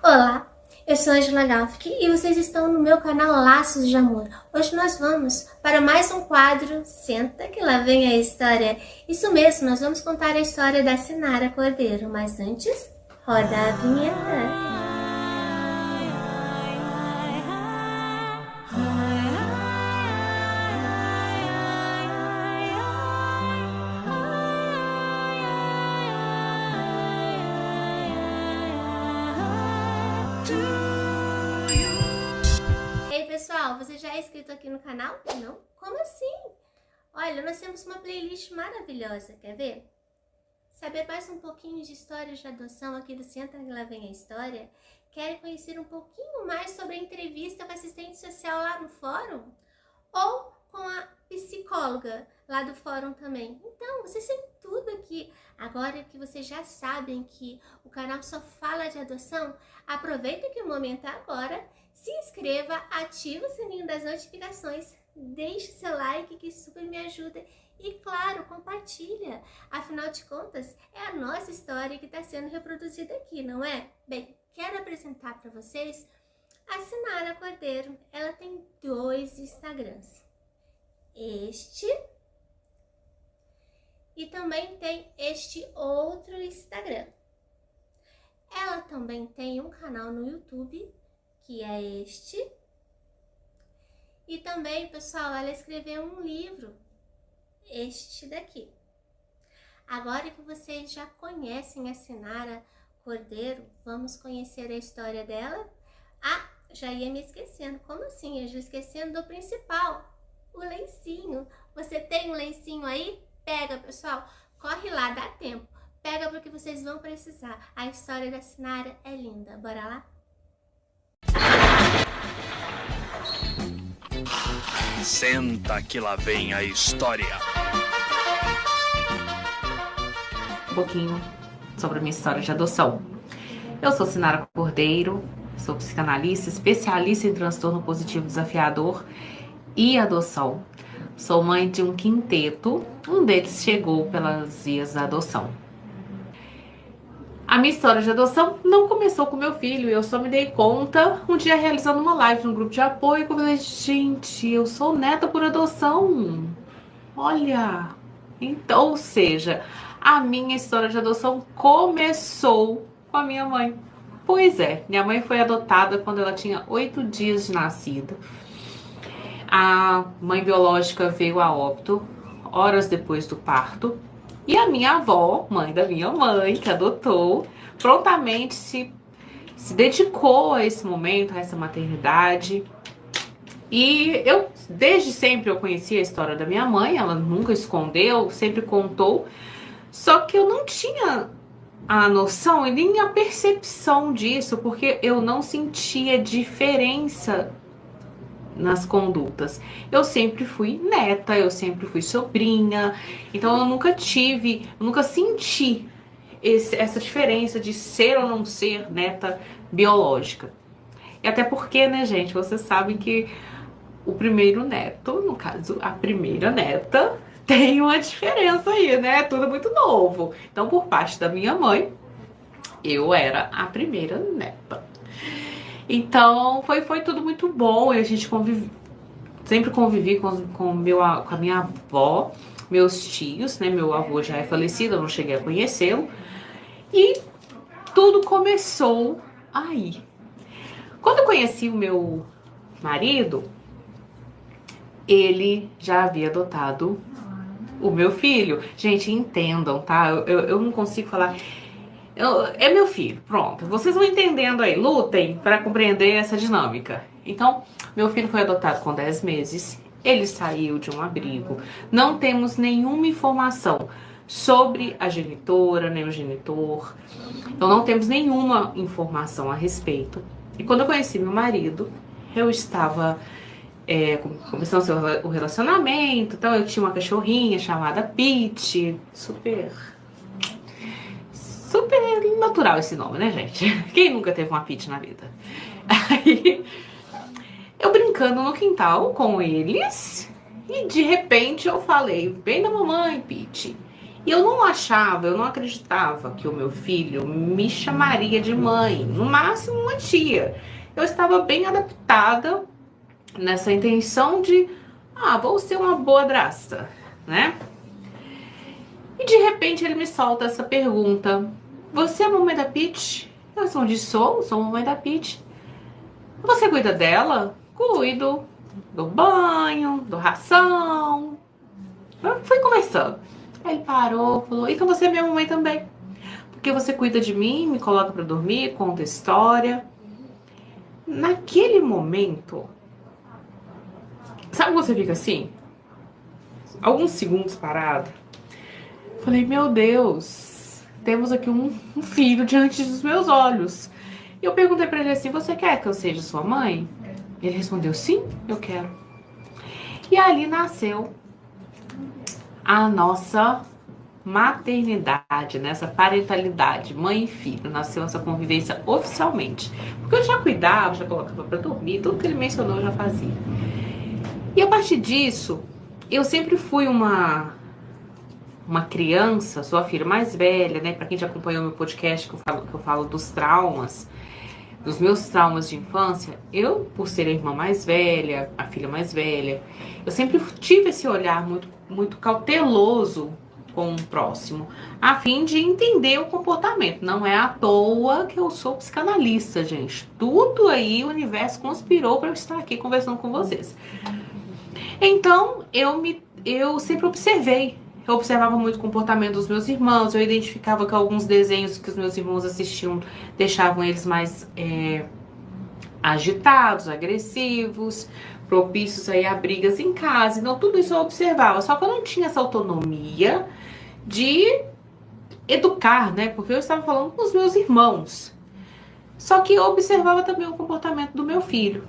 Olá, eu sou Angela Galfic e vocês estão no meu canal Laços de Amor. Hoje nós vamos para mais um quadro Senta que lá vem a história. Isso mesmo, nós vamos contar a história da Sinara Cordeiro, mas antes, roda a vinheta. Ei pessoal, você já é inscrito aqui no canal? Não? Como assim? Olha, nós temos uma playlist maravilhosa, quer ver? Saber mais um pouquinho de histórias de adoção aqui do Senta que lá vem a história? Quer conhecer um pouquinho mais sobre a entrevista com a assistente social lá no fórum? Ou com a psicóloga lá do fórum também? Então, vocês têm tudo aqui. Agora que vocês já sabem que o canal só fala de adoção, aproveita que o momento é agora, se inscreva, ative o sininho das notificações, deixe seu like que super me ajuda e, claro, compartilha. Afinal de contas, é a nossa história que está sendo reproduzida aqui, não é? Bem, quero apresentar para vocês a Sinara Cordeiro. Ela tem 2 Instagrams. Este e também tem este outro Instagram. Ela também tem um canal no YouTube, que é este. E também, pessoal, ela escreveu um livro, este daqui. Agora que vocês já conhecem a Sinara Cordeiro, vamos conhecer a história dela. Ah, já ia me esquecendo. Como assim? Eu já esquecendo do principal, o lencinho. Você tem um lencinho aí? Pega, pessoal. Corre lá, dá tempo. Pega porque vocês vão precisar. A história da Sinara é linda. Bora lá? Senta que lá vem a história. Um pouquinho sobre a minha história de adoção. Eu sou Sinara Cordeiro, sou psicanalista, especialista em transtorno positivo desafiador e adoção. Sou mãe de um quinteto, um deles chegou pelas vias da adoção. A minha história de adoção não começou com meu filho, eu só me dei conta um dia realizando uma live no grupo de apoio, que eu falei, gente, eu sou neta por adoção. Olha, então, ou seja, a minha história de adoção começou com a minha mãe. Pois é, minha mãe foi adotada quando ela tinha 8 dias de nascida. A mãe biológica veio a óbito horas depois do parto. E a minha avó, mãe da minha mãe, que adotou, prontamente se dedicou a esse momento, a essa maternidade. E eu, desde sempre, eu conhecia a história da minha mãe, ela nunca escondeu, sempre contou. Só que eu não tinha a noção e nem a percepção disso, porque eu não sentia diferença nas condutas. Eu sempre fui neta, eu sempre fui sobrinha, então eu nunca senti essa diferença de ser ou não ser neta biológica. E até porque, né, gente, vocês sabem que o primeiro neto, no caso, a primeira neta, tem uma diferença aí, né? Tudo muito novo. Então, por parte da minha mãe, eu era a primeira neta. Então, foi tudo muito bom. E a gente sempre convivi com a minha avó, meus tios, né? Meu avô já é falecido, eu não cheguei a conhecê-lo. E tudo começou aí. Quando eu conheci o meu marido, ele já havia adotado o meu filho. Gente, entendam, tá? Eu não consigo falar... é meu filho, pronto. Vocês vão entendendo aí, lutem para compreender essa dinâmica. Então, meu filho foi adotado com 10 meses. Ele saiu de um abrigo. Não temos nenhuma informação sobre a genitora, nem o genitor. Então, não temos nenhuma informação a respeito. E quando eu conheci meu marido, eu estava começando o relacionamento. Então, eu tinha uma cachorrinha chamada Pete, super natural esse nome, né, gente? Quem nunca teve uma Pete na vida? Aí, eu brincando no quintal com eles, e de repente eu falei, vem da mamãe, Pete. E eu não acreditava que o meu filho me chamaria de mãe, no máximo uma tia. Eu estava bem adaptada nessa intenção de, vou ser uma boadrasta, né? E de repente ele me solta essa pergunta: você é a mamãe da Peach? Eu respondi: sou a mamãe da Peach. Você cuida dela? Cuido. Do banho, do ração. Eu fui conversando. Aí ele parou, falou: então você é minha mamãe também. Porque você cuida de mim, me coloca pra dormir, conta história. Naquele momento, sabe quando você fica assim? Alguns segundos parado. Falei: meu Deus, temos aqui um filho diante dos meus olhos. E eu perguntei pra ele assim: você quer que eu seja sua mãe? Ele respondeu: sim, eu quero. E ali nasceu a nossa maternidade, nessa parentalidade, mãe e filho. Nasceu essa convivência oficialmente. Porque eu já cuidava, já colocava pra dormir, tudo que ele mencionou eu já fazia. E a partir disso, eu sempre fui uma criança, sou a filha mais velha, né? Pra quem já acompanhou meu podcast, que eu falo dos traumas, dos meus traumas de infância, eu, por ser a irmã mais velha, a filha mais velha, eu sempre tive esse olhar muito cauteloso com o próximo, a fim de entender o comportamento. Não é à toa que eu sou psicanalista, gente. Tudo aí, o universo conspirou para eu estar aqui conversando com vocês. Então, eu sempre observei. Eu observava muito o comportamento dos meus irmãos, eu identificava que alguns desenhos que os meus irmãos assistiam deixavam eles mais agitados, agressivos, propícios aí a brigas em casa. Então tudo isso eu observava, só que eu não tinha essa autonomia de educar, né? Porque eu estava falando com os meus irmãos. Só que eu observava também o comportamento do meu filho.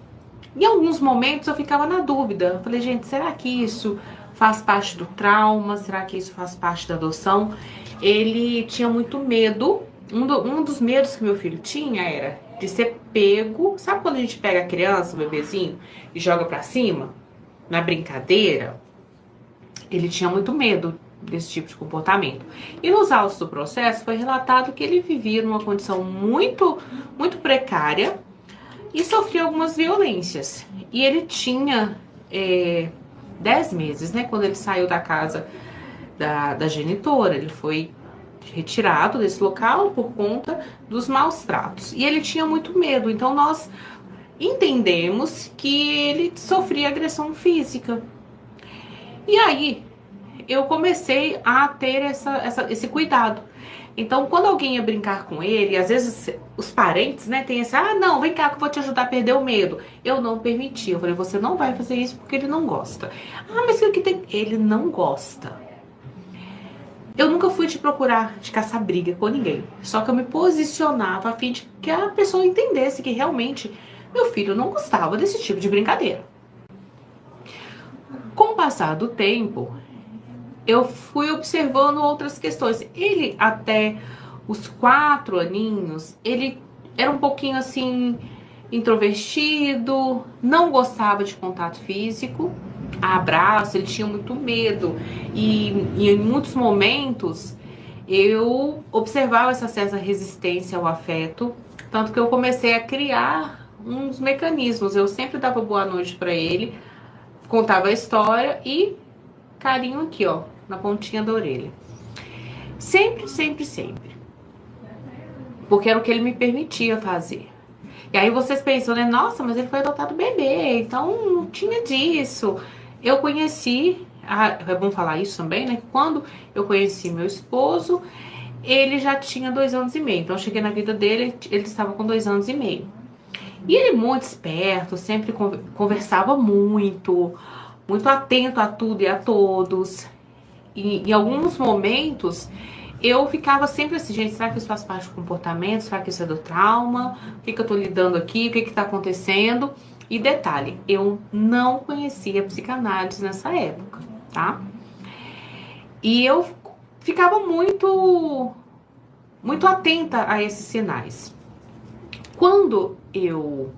Em alguns momentos eu ficava na dúvida. Eu falei: gente, será que isso faz parte do trauma? Será que isso faz parte da adoção? Ele tinha muito medo. Um dos medos que meu filho tinha era de ser pego. Sabe quando a gente pega a criança, o bebezinho, e joga pra cima? Na brincadeira. Ele tinha muito medo desse tipo de comportamento. E nos autos do processo foi relatado que ele vivia numa condição muito precária e sofria algumas violências. E ele tinha 10 meses, né? Quando ele saiu da casa da genitora, ele foi retirado desse local por conta dos maus tratos. E ele tinha muito medo, então nós entendemos que ele sofria agressão física. E aí eu comecei a ter esse cuidado. Então, quando alguém ia brincar com ele, às vezes os parentes, né, tem esse: não, vem cá que eu vou te ajudar a perder o medo. Eu não permitia. Eu falei: você não vai fazer isso porque ele não gosta. Mas o que tem? Ele não gosta. Eu nunca fui te procurar de caçar briga com ninguém. Só que eu me posicionava a fim de que a pessoa entendesse que realmente meu filho não gostava desse tipo de brincadeira. Com o passar do tempo, eu fui observando outras questões. Ele, até os 4 aninhos, ele era um pouquinho assim, introvertido, não gostava de contato físico, abraço, ele tinha muito medo. E em muitos momentos eu observava essa certa resistência ao afeto, tanto que eu comecei a criar uns mecanismos. Eu sempre dava boa noite pra ele, contava a história e carinho aqui, ó, na pontinha da orelha. Sempre, sempre, sempre. Porque era o que ele me permitia fazer. E aí vocês pensam, né? Nossa, mas ele foi adotado bebê, então não tinha disso. Eu conheci, é bom falar isso também, né? Quando eu conheci meu esposo, ele já tinha 2 anos e meio. Então eu cheguei na vida dele, ele estava com 2 anos e meio. E ele muito esperto, sempre conversava muito atento a tudo e a todos. E em alguns momentos eu ficava sempre assim: gente, será que isso faz parte do comportamento? Será que isso é do trauma? O que eu tô lidando aqui? O que tá acontecendo? E detalhe, eu não conhecia psicanálise nessa época, tá? E eu ficava muito atenta a esses sinais. Quando eu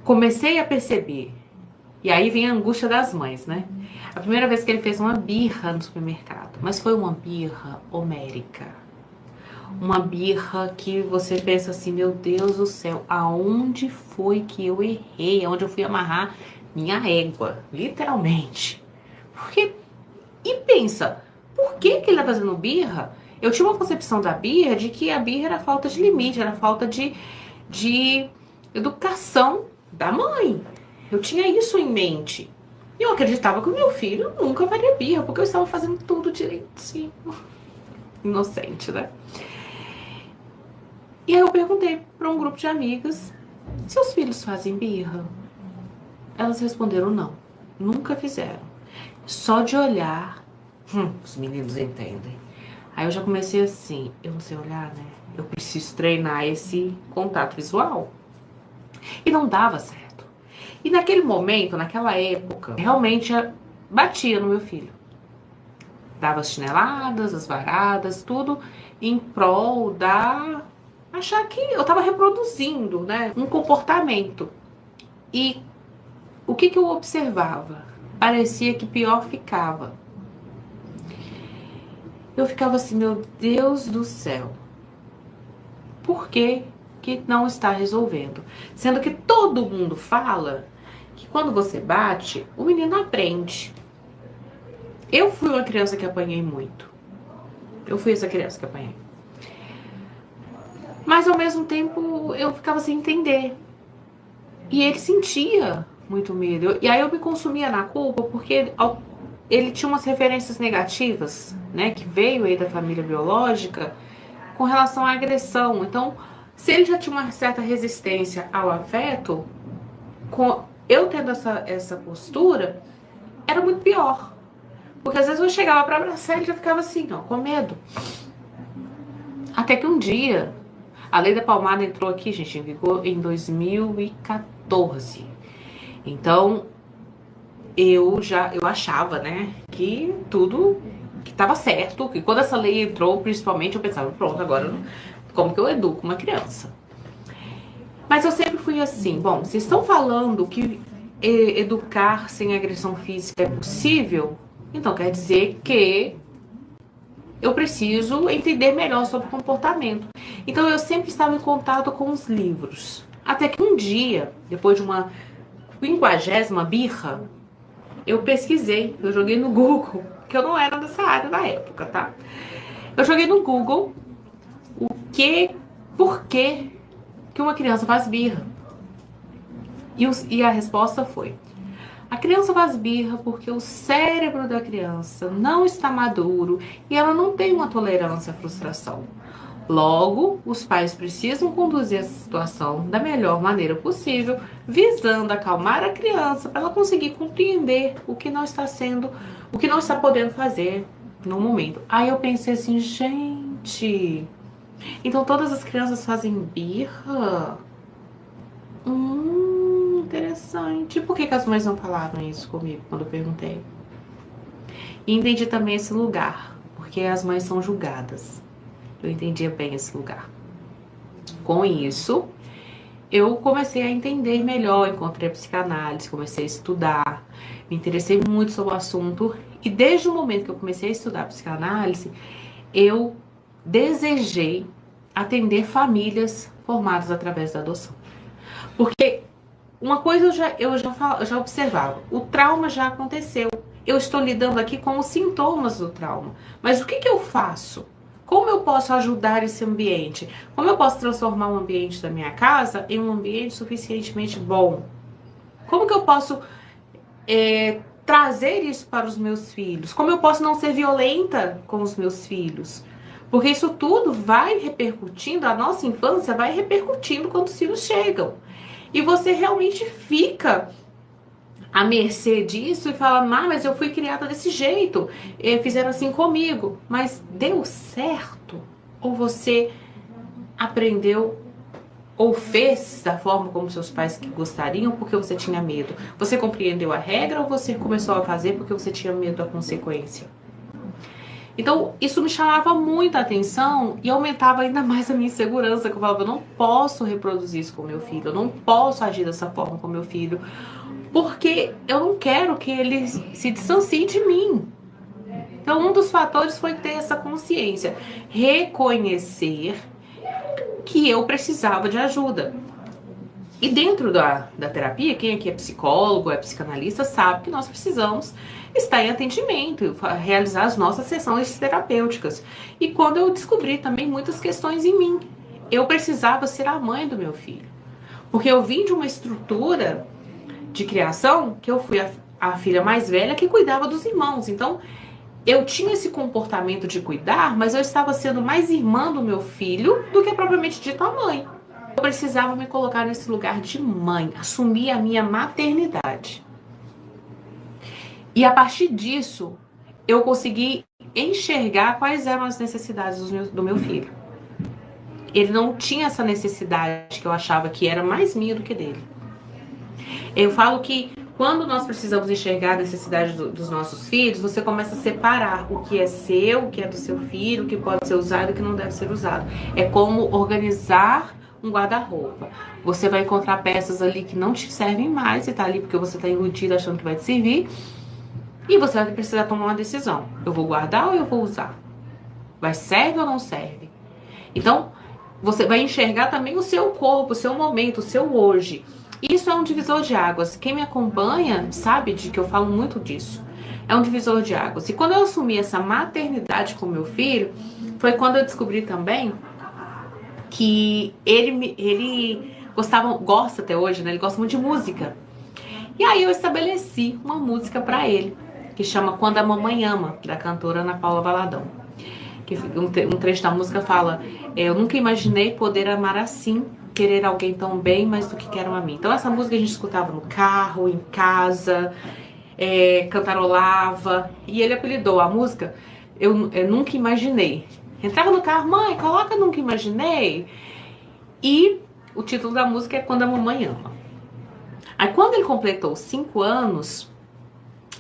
comecei a perceber, e aí vem a angústia das mães, né? A primeira vez que ele fez uma birra no supermercado. mas foi uma birra homérica. Uma birra que você pensa assim, meu Deus do céu, aonde foi que eu errei? Aonde eu fui amarrar minha égua, literalmente. Porque, e pensa, por que que ele tá fazendo birra? Eu tinha uma concepção da birra de que a birra era falta de limite, era falta de educação da mãe. Eu tinha isso em mente. E eu acreditava que o meu filho nunca faria birra, porque eu estava fazendo tudo direitinho. Inocente, né? E aí eu perguntei para um grupo de amigas, seus filhos fazem birra? Elas responderam não, nunca fizeram. Só de olhar, os meninos entendem. Aí eu já comecei assim, eu não sei olhar, né? Eu preciso treinar esse contato visual. E não dava certo. E naquele momento, naquela época, realmente batia no meu filho. Dava as chineladas, as varadas, tudo em prol da... achar que eu tava reproduzindo, né? Um comportamento. E o que que eu observava? Parecia que pior ficava. Eu ficava assim, meu Deus do céu. Por que que não está resolvendo? Sendo que todo mundo fala que quando você bate, o menino aprende. Eu fui uma criança que apanhei muito. Eu fui essa criança que apanhei. Mas ao mesmo tempo eu ficava sem entender. E ele sentia muito medo. E aí eu me consumia na culpa porque ele tinha umas referências negativas, né? Que veio aí da família biológica com relação à agressão. Então, se ele já tinha uma certa resistência ao afeto, com eu tendo essa postura, era muito pior. Porque às vezes eu chegava pra abraçar e ele já ficava assim, ó, com medo. Até que um dia, a lei da palmada entrou aqui, gente, em vigor em 2014. Então, eu achava, né, que tudo que tava certo, que quando essa lei entrou, principalmente, eu pensava, pronto, agora como que eu educo uma criança? Mas eu sempre fui assim, bom, vocês estão falando que educar sem agressão física é possível? Então quer dizer que eu preciso entender melhor sobre comportamento. Então eu sempre estava em contato com os livros. Até que um dia, depois de uma 50ª birra, eu pesquisei, eu joguei no Google, que eu não era dessa área na época, tá? Eu joguei no Google por que uma criança faz birra. E a resposta foi: a criança faz birra porque o cérebro da criança não está maduro e ela não tem uma tolerância à frustração. Logo, os pais precisam conduzir essa situação da melhor maneira possível, visando acalmar a criança para ela conseguir compreender o que não está podendo fazer no momento. Aí eu pensei assim, gente, então todas as crianças fazem birra? Interessante. Por que as mães não falaram isso comigo quando eu perguntei? E entendi também esse lugar, porque as mães são julgadas. Eu entendia bem esse lugar. Com isso, eu comecei a entender melhor, encontrei a psicanálise, comecei a estudar, me interessei muito sobre o assunto. E desde o momento que eu comecei a estudar psicanálise, eu desejei atender famílias formadas através da adoção. Porque uma coisa eu já observava, o trauma já aconteceu. Eu estou lidando aqui com os sintomas do trauma. Mas o que eu faço? Como eu posso ajudar esse ambiente? Como eu posso transformar o ambiente da minha casa em um ambiente suficientemente bom? Como que eu posso trazer isso para os meus filhos? Como eu posso não ser violenta com os meus filhos? Porque isso tudo vai repercutindo, a nossa infância vai repercutindo quando os filhos chegam. E você realmente fica à mercê disso e fala, mas eu fui criada desse jeito, fizeram assim comigo, mas deu certo? Ou você aprendeu ou fez da forma como seus pais gostariam porque você tinha medo? Você compreendeu a regra ou você começou a fazer porque você tinha medo da consequência? Então, isso me chamava muita atenção e aumentava ainda mais a minha insegurança, que eu falava, eu não posso reproduzir isso com meu filho, eu não posso agir dessa forma com meu filho, porque eu não quero que ele se distancie de mim. Então, um dos fatores foi ter essa consciência, reconhecer que eu precisava de ajuda. E dentro da terapia, quem aqui é psicólogo, é psicanalista, sabe que nós precisamos estar em atendimento, realizar as nossas sessões terapêuticas. E quando eu descobri também muitas questões em mim, eu precisava ser a mãe do meu filho. Porque eu vim de uma estrutura de criação que eu fui a filha mais velha que cuidava dos irmãos. Então, eu tinha esse comportamento de cuidar, mas eu estava sendo mais irmã do meu filho do que propriamente dito a mãe. Eu precisava me colocar nesse lugar de mãe, assumir a minha maternidade. E a partir disso, eu consegui enxergar quais eram as necessidades do meu filho. Ele não tinha essa necessidade que eu achava que era mais minha do que dele. Eu falo que quando nós precisamos enxergar a necessidade dos nossos filhos, você começa a separar o que é seu, o que é do seu filho, o que pode ser usado e o que não deve ser usado. É como organizar um guarda-roupa. Você vai encontrar peças ali que não te servem mais e tá ali porque você tá iludido achando que vai te servir. E você vai precisar tomar uma decisão. Eu vou guardar ou eu vou usar? Vai serve ou não serve? Então, você vai enxergar também o seu corpo, o seu momento, o seu hoje. Isso é um divisor de águas. Quem me acompanha sabe de que eu falo muito disso. É um divisor de águas. E quando eu assumi essa maternidade com meu filho, foi quando eu descobri também que ele gosta até hoje, né? Ele gosta muito de música. E aí eu estabeleci uma música pra ele, que chama Quando a Mamãe Ama, da cantora Ana Paula Valadão. Que um trecho da música fala: eu nunca imaginei poder amar assim, querer alguém tão bem, mais do que quero a mim. Então essa música a gente escutava no carro, em casa, cantarolava, e ele apelidou a música eu Nunca Imaginei. Entrava no carro, mãe, coloca Nunca Imaginei. E o título da música é Quando a Mamãe Ama. Aí quando ele completou 5 anos,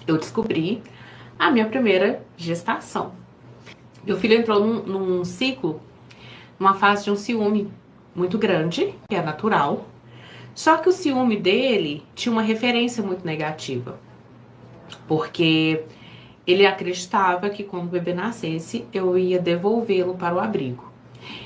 eu descobri a minha primeira gestação. Meu filho entrou num ciclo, numa fase de um ciúme muito grande, que é natural. Só que o ciúme dele tinha uma referência muito negativa. Porque ele acreditava que quando o bebê nascesse, eu ia devolvê-lo para o abrigo.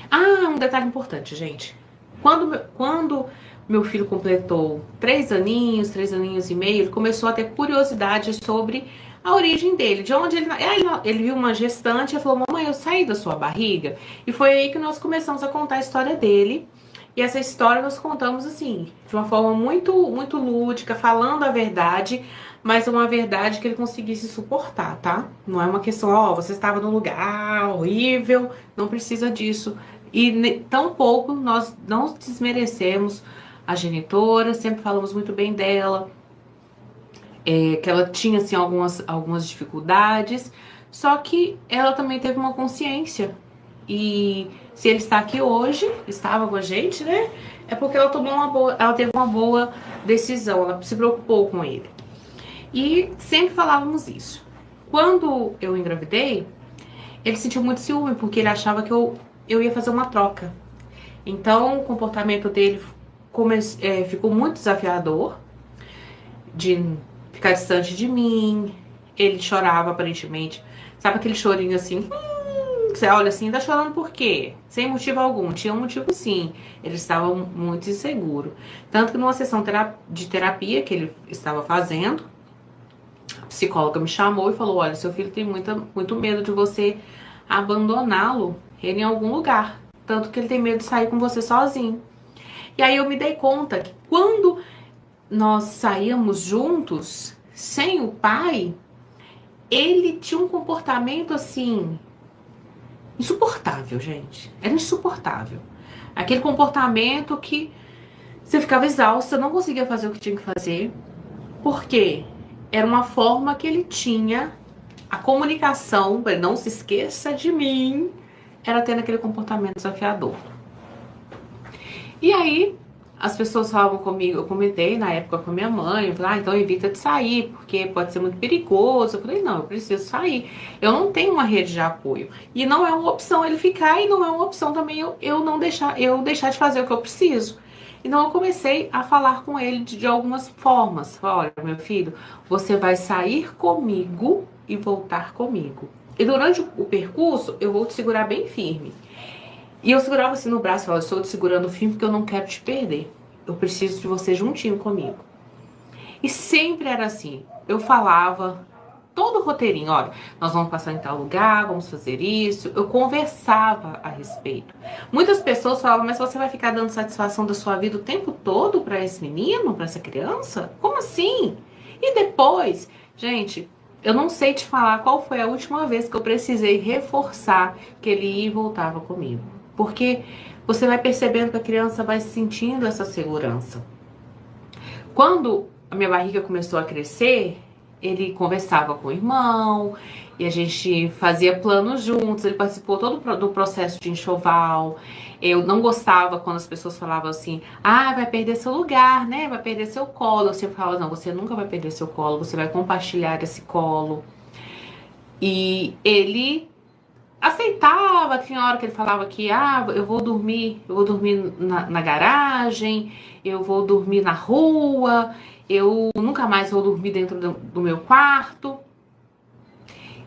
Ah, um detalhe importante, gente. Quando meu filho completou 3 aninhos e meio, ele começou a ter curiosidade sobre a origem dele, de onde ele viu uma gestante e falou: mamãe, eu saí da sua barriga. E foi aí que nós começamos a contar a história dele. E essa história nós contamos assim, de uma forma muito, muito lúdica, falando a verdade, mas uma verdade que ele conseguisse suportar, tá? Não é uma questão, você estava num lugar horrível, não precisa disso. E tampouco nós não desmerecemos a genitora, sempre falamos muito bem dela, que ela tinha assim algumas dificuldades, só que ela também teve uma consciência. E se ele está aqui hoje, estava com a gente, né? É porque ela teve uma boa decisão, ela se preocupou com ele. E sempre falávamos isso. Quando eu engravidei, ele sentiu muito ciúme, porque ele achava que eu ia fazer uma troca. Então o comportamento dele ficou muito desafiador, de ficar distante de mim. Ele chorava aparentemente, sabe aquele chorinho assim, você olha assim, tá chorando por quê? Sem motivo algum. Tinha um motivo sim. Ele estava muito inseguro. Tanto que numa sessão de terapia que ele estava fazendo, a psicóloga me chamou e falou: olha, seu filho tem muito medo de você abandoná-lo em algum lugar. Tanto que ele tem medo de sair com você sozinho. E aí eu me dei conta que quando nós saíamos juntos, sem o pai, ele tinha um comportamento assim insuportável, gente. Era insuportável. Aquele comportamento que você ficava exausta, não conseguia fazer o que tinha que fazer. Por quê? Era uma forma que ele tinha, a comunicação, para ele não se esqueça de mim, era tendo aquele comportamento desafiador. E aí, as pessoas falavam comigo, eu comentei na época com a minha mãe, eu falei: então evita de sair, porque pode ser muito perigoso. Eu falei: não, eu preciso sair. Eu não tenho uma rede de apoio. E não é uma opção ele ficar, e não é uma opção também eu deixar de fazer o que eu preciso. Então eu comecei a falar com ele de algumas formas. Falei: olha, meu filho, você vai sair comigo e voltar comigo. E durante o percurso, eu vou te segurar bem firme. E eu segurava assim no braço e falava, eu estou te segurando firme porque eu não quero te perder. Eu preciso de você juntinho comigo. E sempre era assim. Eu falava todo o roteirinho, olha, nós vamos passar em tal lugar, vamos fazer isso. Eu conversava a respeito. Muitas pessoas falavam, mas você vai ficar dando satisfação da sua vida o tempo todo para esse menino, para essa criança? Como assim? E depois, gente, eu não sei te falar qual foi a última vez que eu precisei reforçar que ele ia e voltava comigo. Porque você vai percebendo que a criança vai sentindo essa segurança. Quando a minha barriga começou a crescer, ele conversava com o irmão, e a gente fazia planos juntos, ele participou todo do processo de enxoval. Eu não gostava quando as pessoas falavam assim, ah, vai perder seu lugar, né, vai perder seu colo. Eu sempre falava, não, você nunca vai perder seu colo, você vai compartilhar esse colo. E ele aceitava, tinha hora que ele falava que, ah, eu vou dormir na garagem, eu vou dormir na rua, eu nunca mais vou dormir dentro do meu quarto.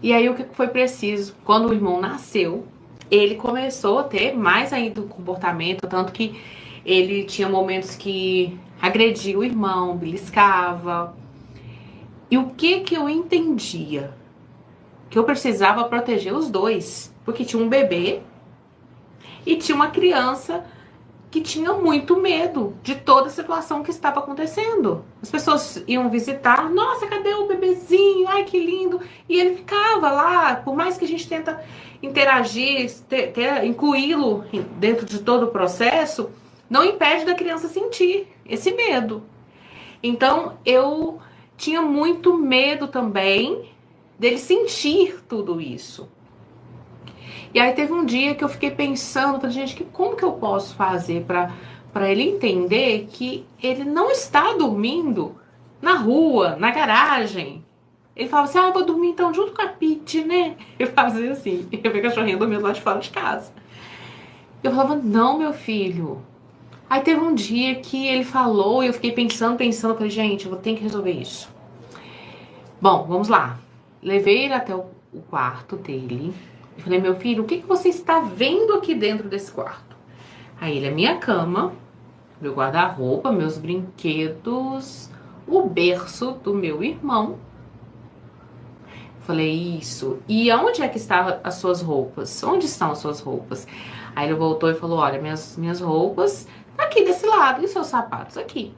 E aí o que foi preciso? Quando o irmão nasceu, ele começou a ter mais ainda o comportamento, tanto que ele tinha momentos que agredia o irmão, beliscava. E o que eu entendia? Que eu precisava proteger os dois, porque tinha um bebê e tinha uma criança que tinha muito medo de toda a situação que estava acontecendo. As pessoas iam visitar, nossa, cadê o bebezinho? Ai, que lindo! E ele ficava lá, por mais que a gente tenta interagir, incluí-lo dentro de todo o processo, não impede da criança sentir esse medo. Então, eu tinha muito medo também dele sentir tudo isso. E aí teve um dia que eu fiquei pensando, falei, gente, como que eu posso fazer para ele entender que ele não está dormindo na rua, na garagem. Ele falava assim, ah, eu vou dormir então junto com a Pete, né? Eu fazia assim, eu vi a cachorrinha dormindo lá de fora de casa. Eu falava, não, meu filho. Aí teve um dia que ele falou e eu fiquei pensando, falei, gente, eu vou ter que resolver isso. Bom, vamos lá. Levei ele até o quarto dele e falei, meu filho, o que você está vendo aqui dentro desse quarto? Aí ele, a minha cama, meu guarda-roupa, meus brinquedos, o berço do meu irmão. Falei, isso. E aonde é que estavam as suas roupas? Onde estão as suas roupas? Aí ele voltou e falou, olha, minhas roupas aqui desse lado, e seus sapatos aqui.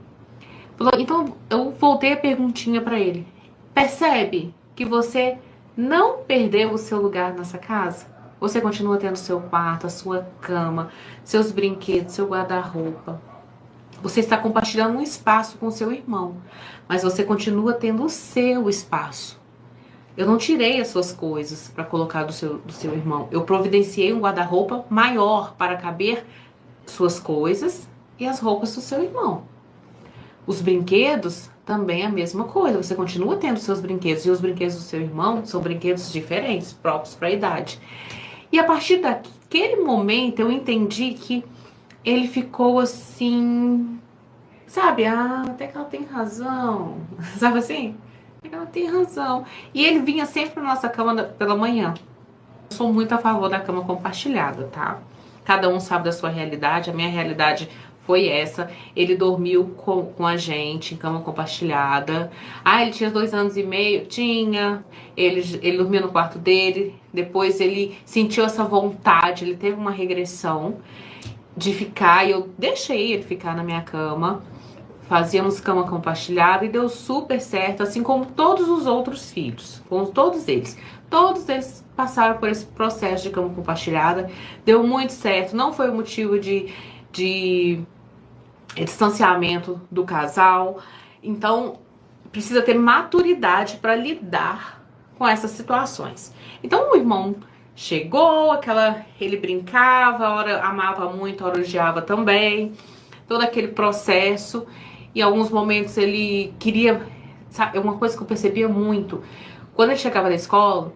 Falou, então eu voltei a perguntinha pra ele. Percebe que você não perdeu o seu lugar nessa casa? Você continua tendo seu quarto, a sua cama, seus brinquedos, seu guarda-roupa. Você está compartilhando um espaço com seu irmão, mas você continua tendo o seu espaço. Eu não tirei as suas coisas para colocar do seu irmão. Eu providenciei um guarda-roupa maior para caber suas coisas e as roupas do seu irmão. Os brinquedos também é a mesma coisa. Você continua tendo seus brinquedos e os brinquedos do seu irmão são brinquedos diferentes, próprios para a idade. E a partir daquele momento eu entendi que ele ficou assim, sabe? Ah, até que ela tem razão. Sabe assim? Até que ela tem razão. E ele vinha sempre pra nossa cama pela manhã. Eu sou muito a favor da cama compartilhada, tá? Cada um sabe da sua realidade. A minha realidade foi essa. Ele dormiu com a gente em cama compartilhada. Ah, ele tinha 2 anos e meio? Tinha. Ele dormia no quarto dele. Depois ele sentiu essa vontade. Ele teve uma regressão de ficar. E eu deixei ele ficar na minha cama. Fazíamos cama compartilhada e deu super certo. Assim como todos os outros filhos. Com todos eles. Todos eles passaram por esse processo de cama compartilhada. Deu muito certo. Não foi o motivo de distanciamento do casal. Então, precisa ter maturidade para lidar com essas situações. Então, o irmão chegou, ele brincava, a hora amava muito, a hora odiava também. Todo aquele processo. E em alguns momentos ele queria... Sabe, uma coisa que eu percebia muito. Quando ele chegava da escola,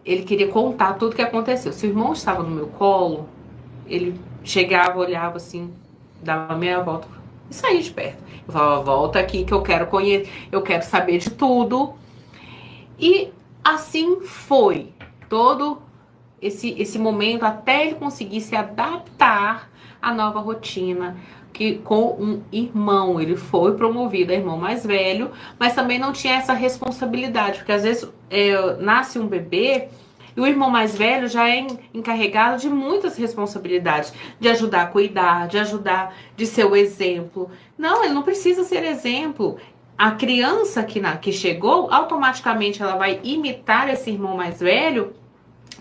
ele queria contar tudo o que aconteceu. Se o irmão estava no meu colo, ele chegava, olhava assim, dava meia volta e saía de perto. Eu falava, volta aqui que eu quero conhecer, eu quero saber de tudo. E assim foi. todo esse momento até ele conseguir se adaptar à nova rotina, que com um irmão, ele foi promovido a irmão mais velho, mas também não tinha essa responsabilidade, porque às vezes nasce um bebê e o irmão mais velho já é encarregado de muitas responsabilidades, de ajudar a cuidar, de ajudar, de ser o exemplo. Não, ele não precisa ser exemplo. A criança que chegou, automaticamente ela vai imitar esse irmão mais velho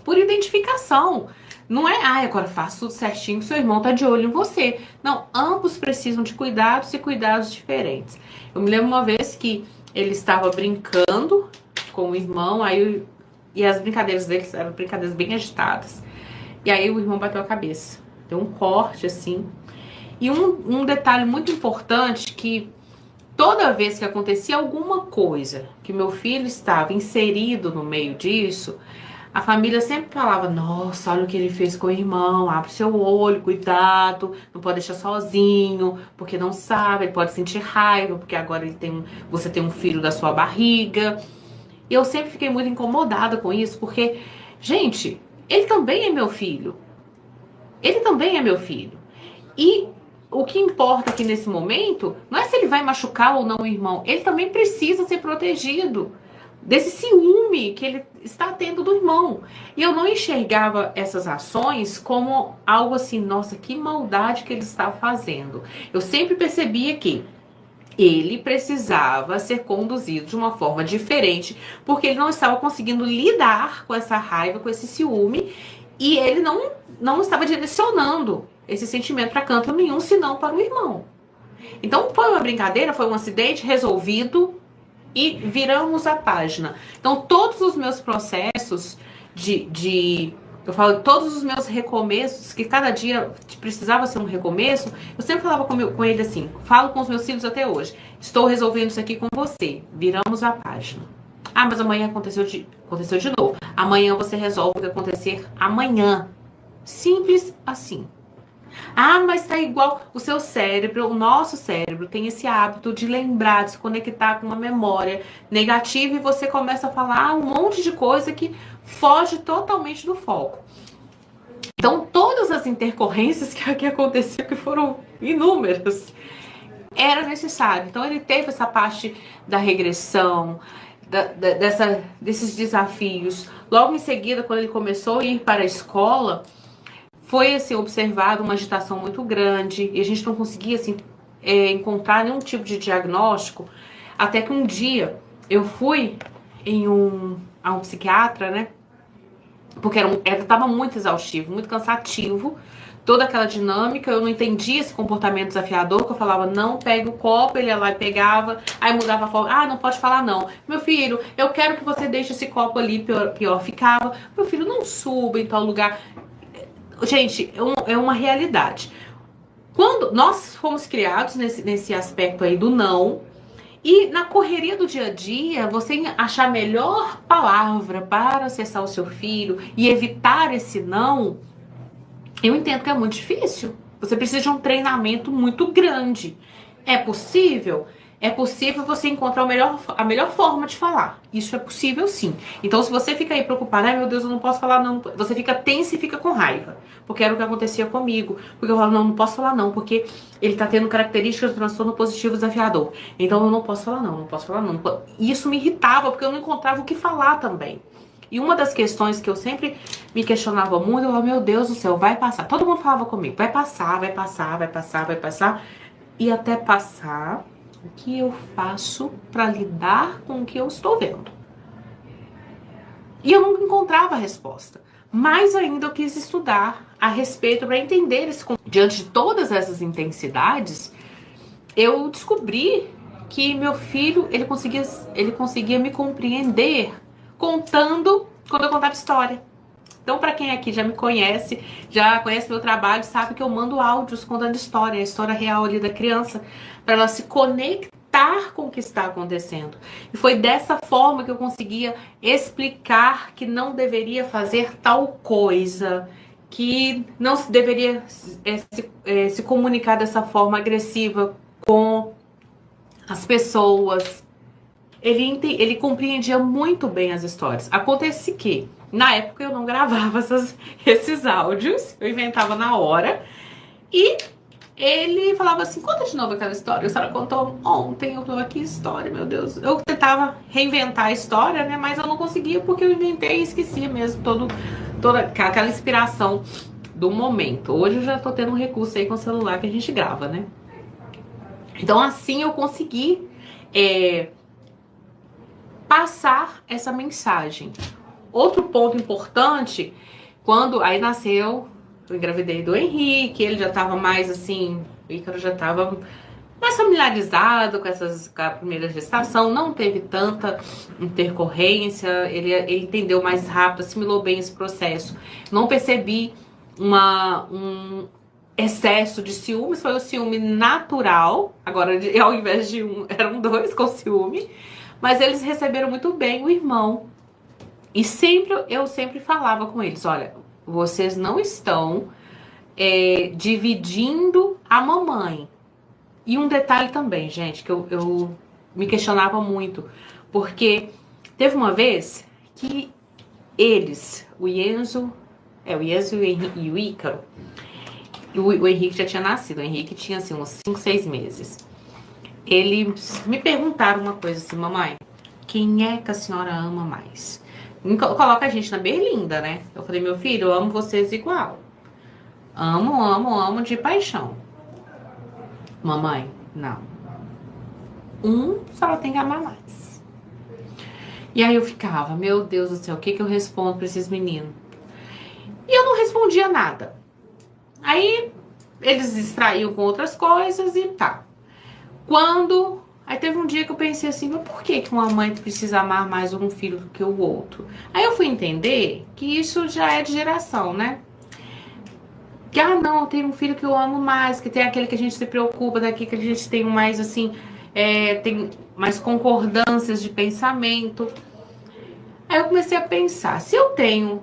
por identificação. Não é, agora faça tudo certinho que seu irmão tá de olho em você. Não, ambos precisam de cuidados e cuidados diferentes. Eu me lembro uma vez que ele estava brincando com o irmão, e as brincadeiras deles eram brincadeiras bem agitadas. E aí o irmão bateu a cabeça. Deu um corte assim. E um detalhe muito importante, que toda vez que acontecia alguma coisa, que meu filho estava inserido no meio disso, a família sempre falava: nossa, olha o que ele fez com o irmão, abre seu olho, cuidado, não pode deixar sozinho, porque não sabe, ele pode sentir raiva, porque agora você tem um filho da sua barriga. E eu sempre fiquei muito incomodada com isso, porque, gente, ele também é meu filho. Ele também é meu filho. E o que importa aqui nesse momento não é se ele vai machucar ou não o irmão. Ele também precisa ser protegido desse ciúme que ele está tendo do irmão. E eu não enxergava essas ações como algo assim, nossa, que maldade que ele está fazendo. Eu sempre percebia que ele precisava ser conduzido de uma forma diferente, porque ele não estava conseguindo lidar com essa raiva, com esse ciúme, e ele não estava direcionando esse sentimento para canto nenhum, senão para o irmão. Então foi uma brincadeira, foi um acidente resolvido e viramos a página. Então todos os meus processos eu falo, todos os meus recomeços, que cada dia precisava ser um recomeço, eu sempre falava com ele assim, falo com os meus filhos até hoje: estou resolvendo isso aqui com você, viramos a página. Mas amanhã aconteceu de novo. Amanhã você resolve o que acontecer amanhã. Simples assim. Mas tá igual o seu cérebro, o nosso cérebro tem esse hábito de lembrar, de se conectar com uma memória negativa, e você começa a falar um monte de coisa que foge totalmente do foco. Então, todas as intercorrências que aconteciam, que foram inúmeras, era necessário. Então, ele teve essa parte da regressão, desses desafios. Logo em seguida, quando ele começou a ir para a escola, foi assim, observado uma agitação muito grande, e a gente não conseguia assim, encontrar nenhum tipo de diagnóstico, até que um dia eu fui a um psiquiatra, né? Porque estava muito exaustivo, muito cansativo, toda aquela dinâmica. Eu não entendia esse comportamento desafiador, que eu falava: não, pegue o copo, ele ia lá e pegava, aí mudava a forma: não pode falar não. Meu filho, eu quero que você deixe esse copo ali, pior ficava. Meu filho, não suba em tal lugar. Gente, é uma realidade. Quando nós fomos criados nesse aspecto aí do não, e na correria do dia a dia, você achar a melhor palavra para acessar o seu filho e evitar esse não, eu entendo que é muito difícil. Você precisa de um treinamento muito grande. É possível? É possível você encontrar a melhor forma de falar. Isso é possível, sim. Então, se você fica aí preocupado: meu Deus, eu não posso falar não. Você fica tenso e fica com raiva. Porque era o que acontecia comigo. Porque eu falo: não posso falar não, porque ele tá tendo características de transtorno positivo desafiador. Então, eu não posso falar não posso falar não. Isso me irritava, porque eu não encontrava o que falar também. E uma das questões que eu sempre me questionava muito, eu falava: meu Deus do céu, vai passar. Todo mundo falava comigo: vai passar, vai passar, vai passar, vai passar. E até passar, o que eu faço para lidar com o que eu estou vendo? E eu não encontrava a resposta. Mais ainda, eu quis estudar a respeito para entender esse. Diante de todas essas intensidades, eu descobri que meu filho, ele conseguia me compreender contando, quando eu contava história. Então, para quem aqui já me conhece, já conhece meu trabalho, sabe que eu mando áudios contando história, a história real ali da criança, para ela se conectar com o que está acontecendo. E foi dessa forma que eu conseguia explicar que não deveria fazer tal coisa, que não se deveria se comunicar dessa forma agressiva com as pessoas. Ele compreendia muito bem as histórias. Acontece que Na época eu não gravava esses áudios, eu inventava na hora. E ele falava assim, conta de novo aquela história. A senhora contou ontem, eu falava, que história, meu Deus. Eu tentava reinventar a história, né? Mas eu não conseguia porque eu inventei e esquecia mesmo toda aquela inspiração do momento. Hoje eu já tô tendo um recurso aí com o celular que a gente grava, né? Então assim eu consegui passar essa mensagem. Outro ponto importante, quando aí nasceu, eu engravidei do Henrique, ele já tava mais assim, o Ícaro já tava mais familiarizado com a primeira gestação, não teve tanta intercorrência, ele entendeu mais rápido, assimilou bem esse processo. Não percebi um excesso de ciúmes, foi o ciúme natural, agora ao invés de um, eram dois com ciúme, mas eles receberam muito bem o irmão. E eu sempre falava com eles, olha, vocês não estão dividindo a mamãe. E um detalhe também, gente, que eu me questionava muito, porque teve uma vez que eles, o Enzo e o Ícaro, o Henrique já tinha nascido, o Henrique tinha assim uns 5, 6 meses. Eles me perguntaram uma coisa assim, mamãe, quem é que a senhora ama mais? Coloca a gente na berlinda, né? Eu falei, meu filho, eu amo vocês igual. Amo de paixão. Mamãe, não. Só ela tem que amar mais. E aí eu ficava, meu Deus do céu, o que eu respondo pra esses meninos? E eu não respondia nada. Aí eles distraíam com outras coisas e tá. Aí teve um dia que eu pensei assim, mas por que uma mãe precisa amar mais um filho do que o outro? Aí eu fui entender que isso já é de geração, né? Que, não, tem um filho que eu amo mais, que tem aquele que a gente se preocupa, daqui que a gente tem mais, assim, tem mais concordâncias de pensamento. Aí eu comecei a pensar, se eu tenho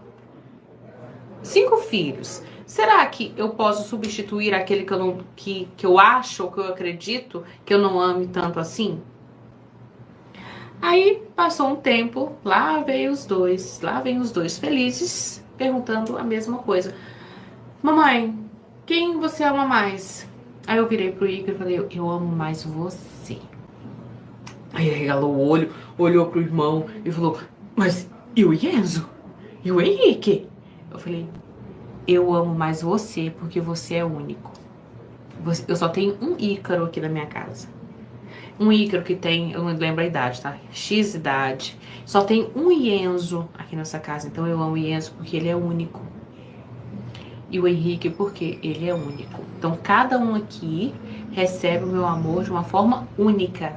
5 filhos, será que eu posso substituir aquele que eu acho ou que eu acredito que eu não ame tanto assim? Aí passou um tempo, lá vem os dois felizes, perguntando a mesma coisa. Mamãe, quem você ama mais? Aí eu virei pro Ícaro e falei, eu amo mais você. Aí ele regalou o olho, olhou pro irmão e falou, mas e o Enzo? E o Henrique? Eu falei, eu amo mais você porque você é único. Eu só tenho um Ícaro aqui na minha casa. Um Ícaro que tem, eu não lembro a idade, tá? X idade. Só tem um Enzo aqui nessa casa. Então eu amo o Enzo porque ele é único. E o Henrique porque ele é único. Então cada um aqui recebe o meu amor de uma forma única.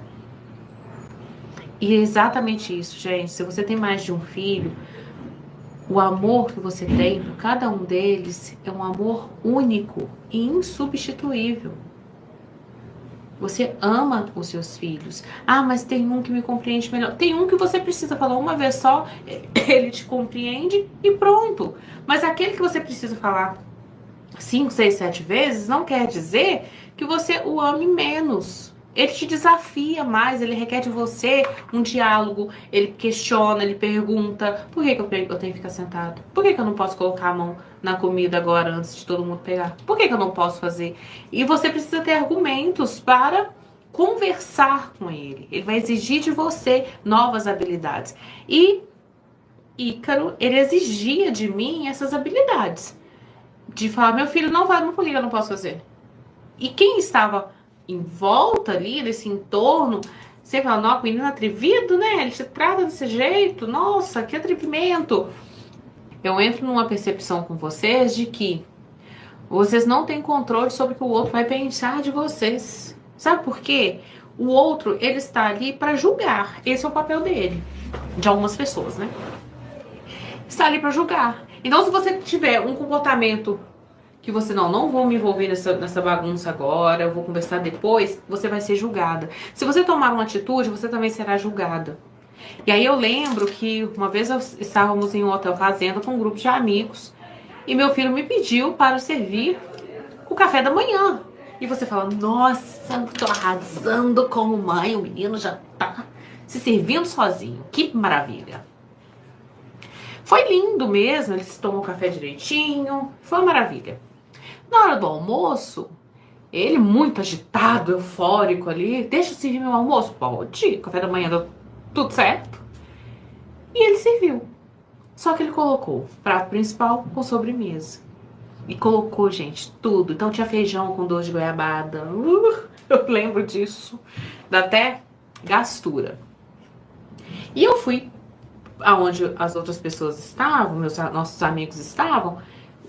E é exatamente isso, gente. Se você tem mais de um filho, o amor que você tem por cada um deles é um amor único e insubstituível. Você ama os seus filhos. Mas tem um que me compreende melhor. Tem um que você precisa falar uma vez só, ele te compreende e pronto. Mas aquele que você precisa falar 5, 6, 7 vezes, não quer dizer que você o ame menos. Ele te desafia mais, ele requer de você um diálogo, ele questiona, ele pergunta, por que eu tenho que ficar sentado? Por que eu não posso colocar a mão na comida agora antes de todo mundo pegar? Por que eu não posso fazer? E você precisa ter argumentos para conversar com ele. Ele vai exigir de você novas habilidades. E Ícaro, ele exigia de mim essas habilidades. De falar, meu filho, não vai, por que eu não posso fazer? E quem estava em volta ali, nesse entorno, você fala, nossa, menino atrevido, né? Ele te trata desse jeito, nossa, que atrevimento. Eu entro numa percepção com vocês de que vocês não têm controle sobre o que o outro vai pensar de vocês. Sabe por quê? O outro, ele está ali para julgar. Esse é o papel dele, de algumas pessoas, né? Está ali para julgar. Então, se você tiver um comportamento que você não vou me envolver nessa bagunça agora, eu vou conversar depois, você vai ser julgada. Se você tomar uma atitude, você também será julgada. E aí eu lembro que uma vez estávamos em um hotel fazenda com um grupo de amigos e meu filho me pediu para servir o café da manhã. E você fala, nossa, tô arrasando como mãe, o menino já tá se servindo sozinho. Que maravilha. Foi lindo mesmo, eles tomam café direitinho, foi uma maravilha. Na hora do almoço, ele muito agitado, eufórico ali, deixa eu servir meu almoço? Pode, café da manhã deu tudo certo. E ele serviu. Só que ele colocou prato principal com sobremesa. E colocou, gente, tudo. Então tinha feijão com doce de goiabada. Eu lembro disso. Dá até gastura. E eu fui aonde as outras pessoas estavam, nossos amigos estavam.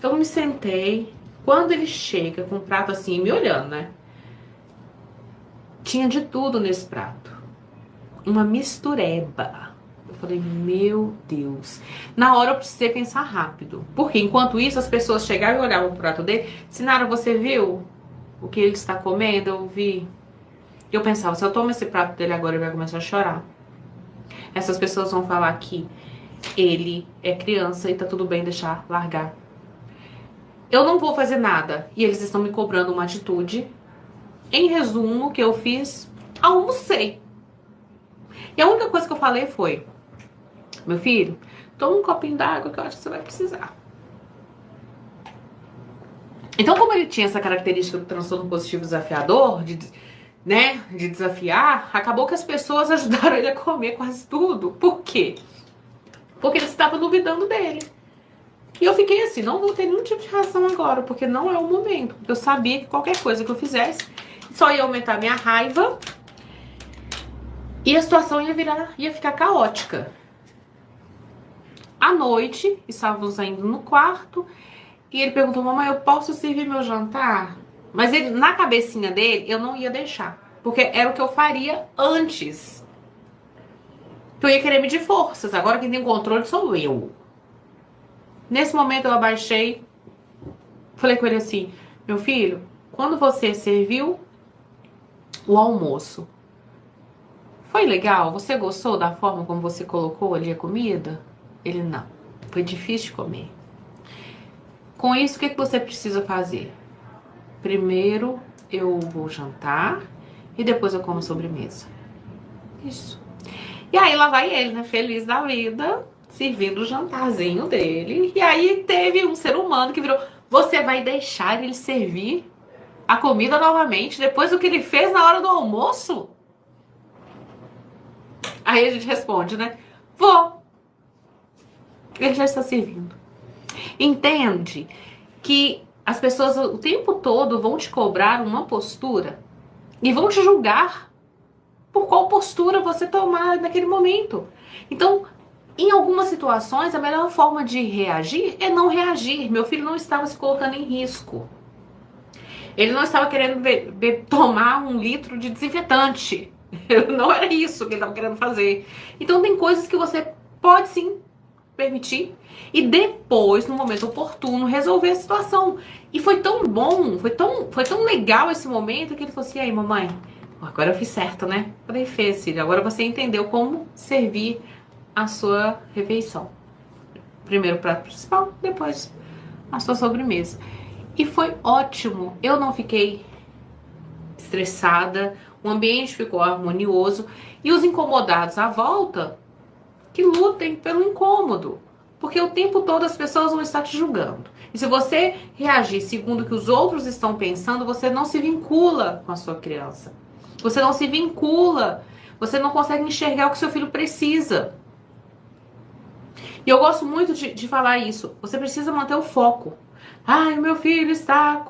Eu me sentei. Quando ele chega com um prato assim, me olhando, né? Tinha de tudo nesse prato. Uma mistureba. Eu falei, meu Deus. Na hora eu precisei pensar rápido. Porque enquanto isso, as pessoas chegavam e olhavam pro prato dele. Sinara, você viu o que ele está comendo? Eu vi. Eu pensava, se eu tomo esse prato dele agora, ele vai começar a chorar. Essas pessoas vão falar que ele é criança e tá tudo bem deixar largar. Eu não vou fazer nada. E eles estão me cobrando uma atitude. Em resumo, o que eu fiz? Almocei. E a única coisa que eu falei foi, meu filho, toma um copinho d'água que eu acho que você vai precisar. Então, como ele tinha essa característica do transtorno positivo desafiador, de desafiar, acabou que as pessoas ajudaram ele a comer quase tudo. Por quê? Porque eles estavam duvidando dele. E eu fiquei assim, não vou ter nenhum tipo de reação agora, porque não é o momento. Eu sabia que qualquer coisa que eu fizesse só ia aumentar minha raiva e a situação ia ficar caótica. À noite, estávamos indo no quarto e ele perguntou, mamãe, eu posso servir meu jantar? Mas ele, na cabecinha dele, eu não ia deixar, porque era o que eu faria antes. Eu ia querer medir forças, agora quem tem controle sou eu. Nesse momento eu abaixei, falei com ele assim, meu filho, quando você serviu o almoço, foi legal? Você gostou da forma como você colocou ali a comida? Ele, não, foi difícil de comer. Com isso, o que você precisa fazer? Primeiro eu vou jantar e depois eu como sobremesa. Isso. E aí lá vai ele, né, feliz da vida, servindo o jantarzinho dele. E aí teve um ser humano que virou, você vai deixar ele servir a comida novamente depois do que ele fez na hora do almoço? Aí a gente responde, né, vou. Ele já está servindo. Entende que as pessoas o tempo todo vão te cobrar uma postura e vão te julgar por qual postura você tomar naquele momento. Então, em algumas situações, a melhor forma de reagir é não reagir. Meu filho não estava se colocando em risco. Ele não estava querendo tomar 1 litro de desinfetante. Não era isso que ele estava querendo fazer. Então, tem coisas que você pode sim permitir e depois, no momento oportuno, resolver a situação. E foi tão bom, foi tão legal esse momento que ele falou assim, e aí, mamãe, agora eu fiz certo, né? Eu falei, fez, filho, agora você entendeu como servir a sua refeição. Primeiro o prato principal, depois a sua sobremesa. E foi ótimo, eu não fiquei estressada, o ambiente ficou harmonioso e os incomodados à volta que lutem pelo incômodo, porque o tempo todo as pessoas vão estar te julgando. E se você reagir segundo o que os outros estão pensando, você não se vincula com a sua criança. Você não se vincula, você não consegue enxergar o que seu filho precisa. E eu gosto muito de falar isso, você precisa manter o foco. Ai, meu filho está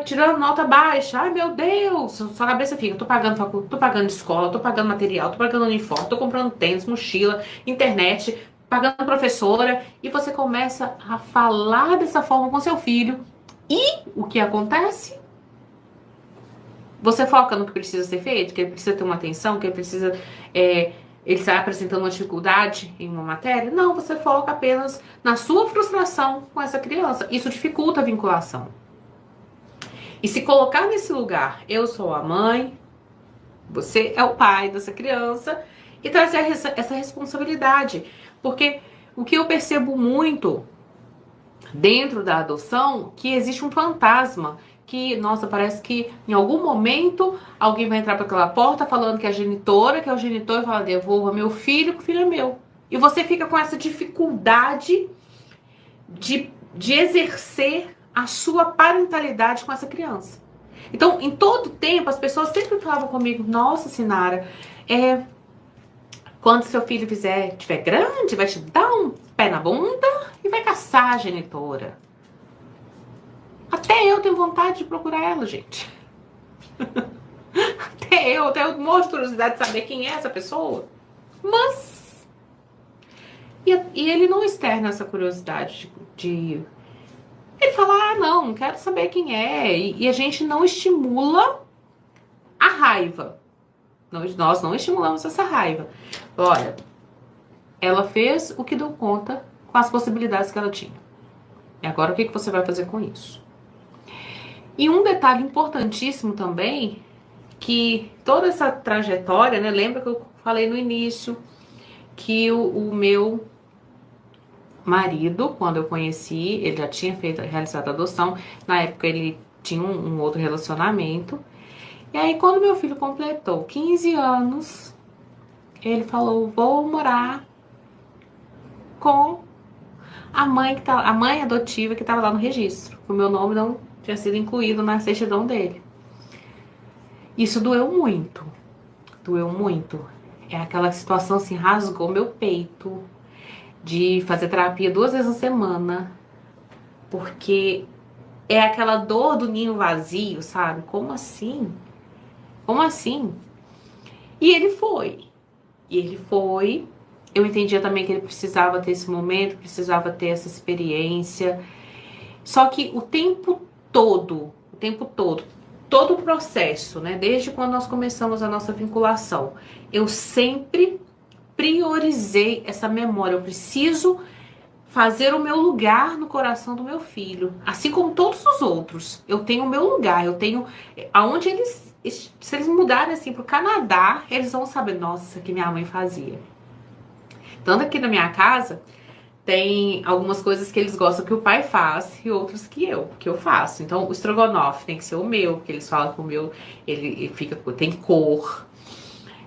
tirando nota baixa. Ai, meu Deus. Sua cabeça fica, tô pagando escola, tô pagando material, tô pagando uniforme, tô comprando tênis, mochila, internet, pagando professora. E você começa a falar dessa forma com seu filho. E o que acontece? Você foca no que precisa ser feito, que ele precisa ter uma atenção, que ele precisa... ele está apresentando uma dificuldade em uma matéria? Não, você foca apenas na sua frustração com essa criança. Isso dificulta a vinculação. E se colocar nesse lugar, eu sou a mãe, você é o pai dessa criança, e trazer essa responsabilidade. Porque o que eu percebo muito dentro da adoção, que existe um fantasma, que, nossa, parece que em algum momento alguém vai entrar por aquela porta falando que é a genitora, que é o genitor, e fala, devolva meu filho, que o filho é meu. E você fica com essa dificuldade de exercer a sua parentalidade com essa criança. Então, em todo tempo, as pessoas sempre falavam comigo, nossa, Sinara, quando seu filho tiver grande, vai te dar um pé na bunda e vai caçar a genitora. Até eu tenho vontade de procurar ela, gente. Até eu tenho um monte de curiosidade de saber quem é essa pessoa. Mas... E ele não externa essa curiosidade Ele fala, não quero saber quem é. E a gente não estimula a raiva. Nós não estimulamos essa raiva. Olha, ela fez o que deu conta com as possibilidades que ela tinha. E agora o que você vai fazer com isso? E um detalhe importantíssimo também, que toda essa trajetória, né? Lembra que eu falei no início que o meu marido, quando eu conheci, ele já tinha realizado a adoção. Na época ele tinha um outro relacionamento. E aí quando meu filho completou 15 anos, ele falou, vou morar com a mãe adotiva que estava lá no registro. O meu nome não tinha sido incluído na certidão dele. Isso doeu muito. Doeu muito. É aquela situação assim, rasgou meu peito. De fazer terapia 2 vezes na semana. Porque é aquela dor do ninho vazio, sabe? Como assim? Como assim? E ele foi. Eu entendia também que ele precisava ter esse momento, precisava ter essa experiência. Só que o tempo todo, todo o processo, né? Desde quando nós começamos a nossa vinculação, eu sempre priorizei essa memória. Eu preciso fazer o meu lugar no coração do meu filho. Assim como todos os outros. Eu tenho o meu lugar, eu tenho... Aonde se eles mudarem assim pro Canadá, eles vão saber, nossa, que minha mãe fazia. Tanto aqui na minha casa, tem algumas coisas que eles gostam que o pai faz e outras que eu faço. Então, o estrogonofe tem que ser o meu, porque eles falam que o meu, ele tem cor.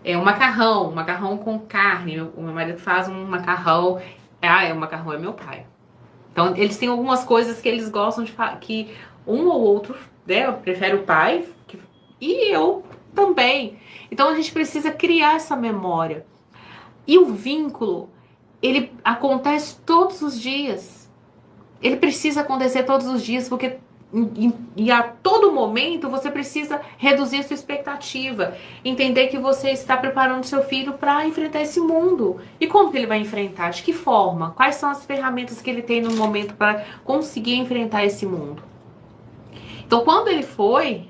O macarrão com carne. O meu marido faz um macarrão. O macarrão é meu pai. Então, eles têm algumas coisas que eles gostam de fazer, que um ou outro, né, prefere o pai, e eu também. Então, a gente precisa criar essa memória. E o vínculo, ele acontece todos os dias. Ele precisa acontecer todos os dias, porque e a todo momento você precisa reduzir a sua expectativa, entender que você está preparando seu filho para enfrentar esse mundo. E como que ele vai enfrentar? De que forma? Quais são as ferramentas que ele tem no momento para conseguir enfrentar esse mundo? Então, quando ele foi,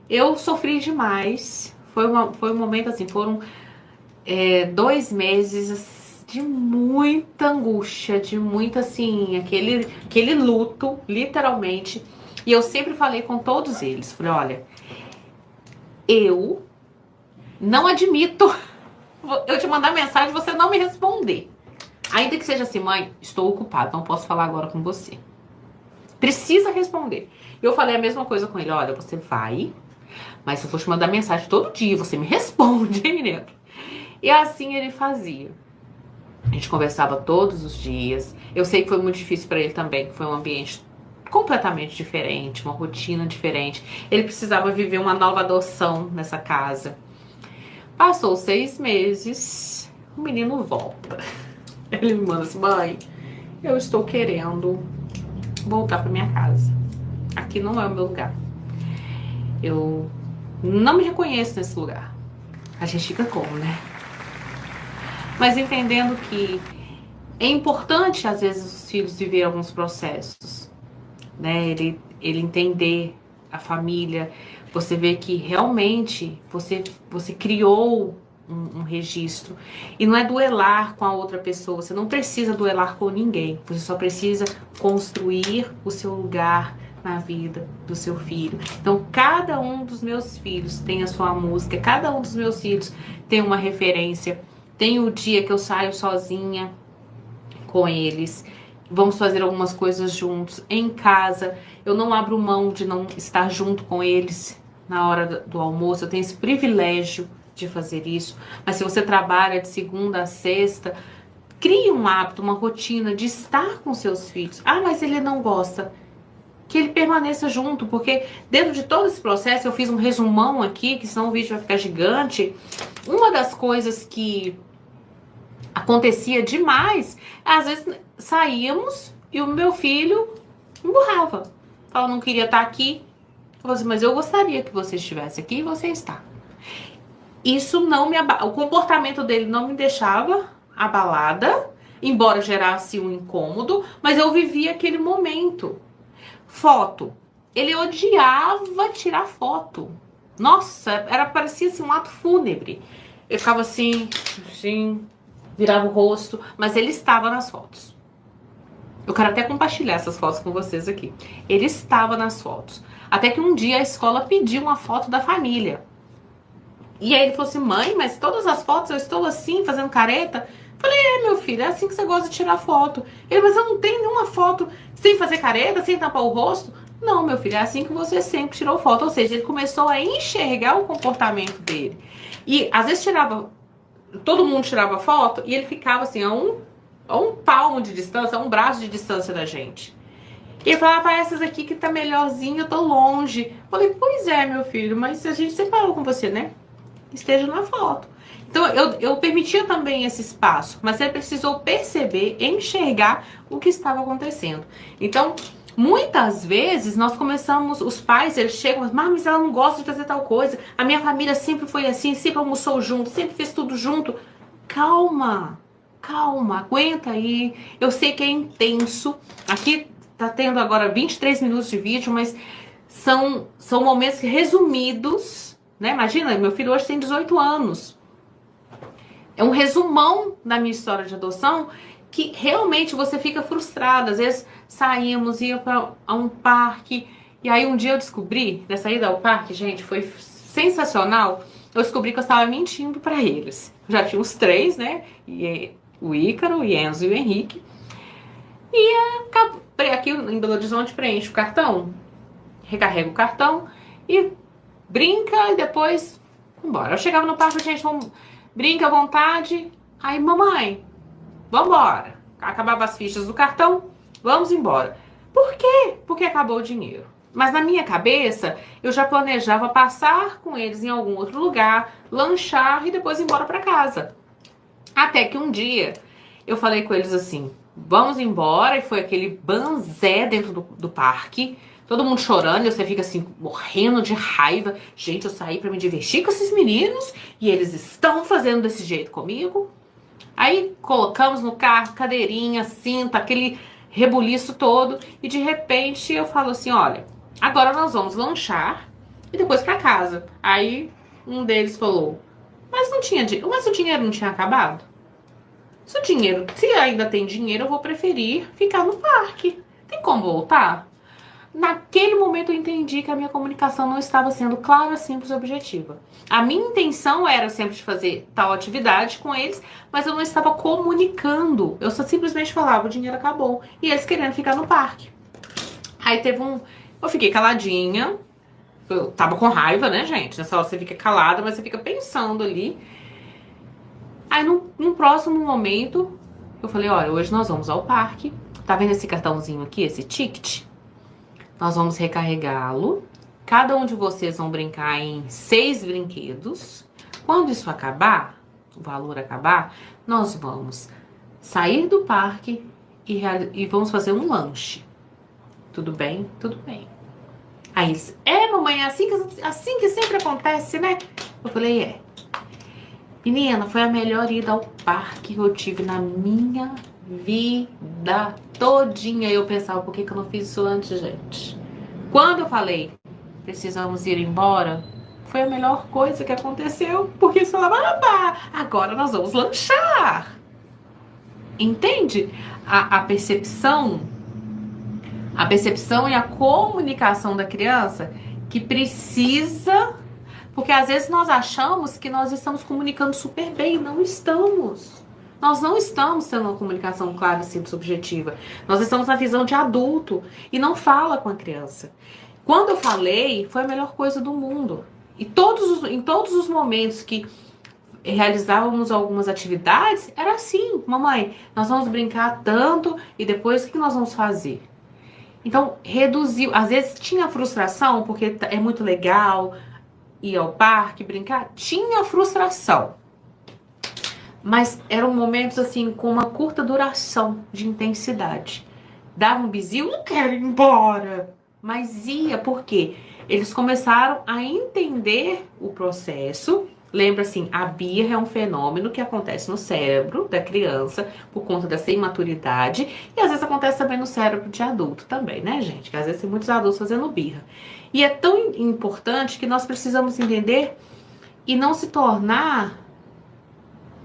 eu sofri demais. Foi um momento assim, foram 2 meses de muita angústia, de muito assim, aquele luto, literalmente. E eu sempre falei com todos eles, falei, olha, eu não admito eu te mandar mensagem e você não me responder. Ainda que seja assim, mãe, estou ocupado, não posso falar agora com você. Precisa responder. Eu falei a mesma coisa com ele, olha, você vai, mas eu vou te mandar mensagem todo dia, você me responde, hein, menino? E assim ele fazia. A gente conversava todos os dias. Eu sei que foi muito difícil para ele também, que foi um ambiente completamente diferente, uma rotina diferente. Ele precisava viver uma nova adoção nessa casa. Passou 6 meses, o menino volta. Ele me manda assim, mãe, eu estou querendo voltar para minha casa. Aqui não é o meu lugar. Eu não me reconheço nesse lugar. A gente fica como, né? Mas entendendo que é importante, às vezes, os filhos viver alguns processos, né? Ele entender a família, você vê que realmente você criou um registro. E não é duelar com a outra pessoa, você não precisa duelar com ninguém, você só precisa construir o seu lugar na vida do seu filho. Então, cada um dos meus filhos tem a sua música, cada um dos meus filhos tem uma referência. Tem o dia que eu saio sozinha com eles, vamos fazer algumas coisas juntos em casa. Eu não abro mão de não estar junto com eles na hora do almoço. Eu tenho esse privilégio de fazer isso. Mas se você trabalha de segunda a sexta, Crie um hábito, uma rotina de estar com seus filhos. Ah, mas ele não gosta. Que ele permaneça junto, porque dentro de todo esse processo, eu fiz um resumão aqui, que senão o vídeo vai ficar gigante. Uma das coisas que acontecia demais, às vezes saíamos e o meu filho emburrava. Falava, não queria estar aqui. Eu falava assim, mas eu gostaria que você estivesse aqui e você está. Isso não me o comportamento dele não me deixava abalada, embora gerasse um incômodo, mas eu vivia aquele momento. Foto. Ele odiava tirar foto. Nossa, parecia assim um ato fúnebre. Eu ficava assim, virava o rosto, mas ele estava nas fotos. Eu quero até compartilhar essas fotos com vocês aqui. Ele estava nas fotos. Até que um dia a escola pediu uma foto da família. E aí ele falou assim, mãe, mas todas as fotos eu estou assim, fazendo careta? Falei, meu filho, é assim que você gosta de tirar foto. Ele, mas eu não tenho nenhuma foto sem fazer careta, sem tampar o rosto. Não, meu filho, é assim que você sempre tirou foto. Ou seja, ele começou a enxergar o comportamento dele. E às vezes todo mundo tirava foto e ele ficava assim, a um palmo de distância, a um braço de distância da gente. E ele falava, essas aqui que tá melhorzinho, eu tô longe. Falei, pois é, meu filho, mas a gente sempre falou com você, né? Esteja na foto. Então, eu permitia também esse espaço, mas ele precisou perceber, enxergar o que estava acontecendo. Então, muitas vezes, nós começamos, os pais, eles chegam, mas ela não gosta de fazer tal coisa, a minha família sempre foi assim, sempre almoçou junto, sempre fez tudo junto. Calma, aguenta aí. Eu sei que é intenso. Aqui tá tendo agora 23 minutos de vídeo, mas são momentos resumidos, né? Imagina, meu filho hoje tem 18 anos. É um resumão da minha história de adoção que realmente você fica frustrada. Às vezes saímos, ia para um parque, e aí um dia eu descobri, nessa ida ao parque, gente, foi sensacional. Eu descobri que eu estava mentindo para eles. Já tinha os 3, né? E o Ícaro, o Enzo e o Henrique. E aqui em Belo Horizonte preenche o cartão, recarrega o cartão e brinca e depois embora. Eu chegava no parque, gente, brinca à vontade. Aí, mamãe, vambora. Acabava as fichas do cartão, vamos embora. Por quê? Porque acabou o dinheiro. Mas na minha cabeça, eu já planejava passar com eles em algum outro lugar, lanchar e depois ir embora pra casa. Até que um dia, eu falei com eles assim, vamos embora, e foi aquele banzé dentro do parque. Todo mundo chorando, e você fica assim, morrendo de raiva. Gente, eu saí pra me divertir com esses meninos e eles estão fazendo desse jeito comigo. Aí colocamos no carro, cadeirinha, cinta, aquele rebuliço todo. E de repente eu falo assim, olha, agora nós vamos lanchar e depois pra casa. Aí um deles falou, mas o dinheiro não tinha acabado? Se ainda tem dinheiro, eu vou preferir ficar no parque. Tem como voltar? Naquele momento eu entendi que a minha comunicação não estava sendo clara, simples e objetiva. A minha intenção era sempre de fazer tal atividade com eles, mas eu não estava comunicando. Eu só simplesmente falava, o dinheiro acabou. E eles querendo ficar no parque. Aí eu fiquei caladinha. Eu tava com raiva, né, gente? Nessa hora você fica calada, mas você fica pensando ali. Aí num próximo momento, eu falei, olha, hoje nós vamos ao parque. Tá vendo esse cartãozinho aqui, esse ticket? Nós vamos recarregá-lo. Cada um de vocês vão brincar em 6 brinquedos. Quando isso acabar, o valor acabar, nós vamos sair do parque e vamos fazer um lanche. Tudo bem? Tudo bem. Aí eles, mamãe, é assim que sempre acontece, né? Eu falei, é. Menina, foi a melhor ida ao parque que eu tive na minha vida todinha. Eu pensava, por que eu não fiz isso antes, gente? Quando eu falei, precisamos ir embora, foi a melhor coisa que aconteceu, porque eles falavam, agora nós vamos lanchar. Entende? A percepção e a comunicação da criança que precisa... Porque às vezes nós achamos que nós estamos comunicando super bem, não estamos. Nós não estamos tendo uma comunicação clara e simples objetiva. Nós estamos na visão de adulto e não fala com a criança. Quando eu falei, foi a melhor coisa do mundo. E em todos os momentos que realizávamos algumas atividades, era assim: mamãe, nós vamos brincar tanto e depois o que nós vamos fazer? Então, reduziu. Às vezes tinha frustração, porque é muito legal ir ao parque, brincar. Tinha frustração. Mas eram momentos, assim, com uma curta duração de intensidade. Dava um bizil, não quero ir embora. Mas ia, por quê? Eles começaram a entender o processo. Lembra assim, a birra é um fenômeno que acontece no cérebro da criança por conta dessa imaturidade. E às vezes acontece também no cérebro de adulto também, né, gente? Que às vezes tem muitos adultos fazendo birra. E é tão importante que nós precisamos entender e não se tornar